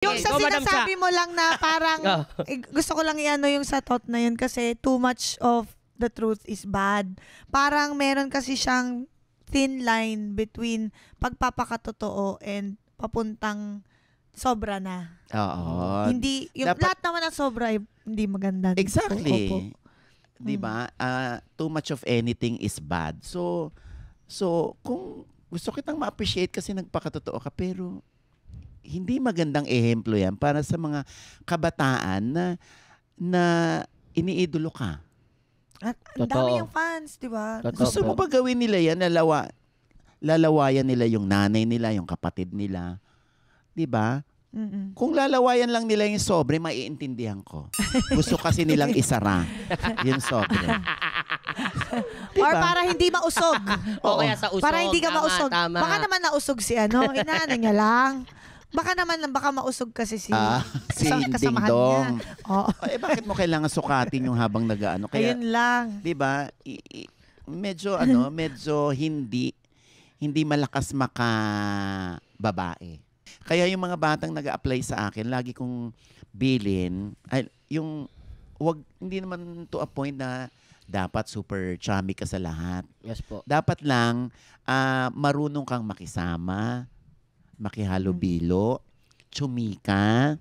Yung sa sinasabi mo lang na parang, gusto ko lang i-ano yung sa thought na yun kasi too much of the truth is bad. Parang meron kasi siyang thin line between pagpapakatotoo and papuntang sobra na. Oo. Hindi, yung Dapat, lahat naman ng sobra ay hindi maganda. exactly. Opo. 'Di ba? Too much of anything is bad. So kung gusto kitang ma-appreciate kasi nagpakatotoo ka, pero hindi magandang ehemplo 'yan para sa mga kabataan na iniidolo ka. At ang dami yung fans, di ba? Gusto mo ba gawin nila yan, lalawayan nila yung nanay nila, yung kapatid nila, 'di ba? Kung lalawayan lang nila yung sobre, maiintindihan ko. Gusto kasi nilang isara yung sobre. Diba? Or para hindi mausog. O kaya sa usog. Para hindi ka mausog. Tama. Baka naman nausog si inaano niya lang. Baka mausog kasi si Ding kasamahan Dong. niya. Oo. Bakit mo kailangan sukatin yung habang nag-aano? Kaya, ayun lang. 'di ba? Medyo medyo hindi malakas makababae. Kaya yung mga batang nag-a-apply sa akin, lagi kong bilin, hindi naman to a point na dapat super chummy ka sa lahat. Yes po. Dapat lang marunong kang makisama, makihalubilo, tsumika,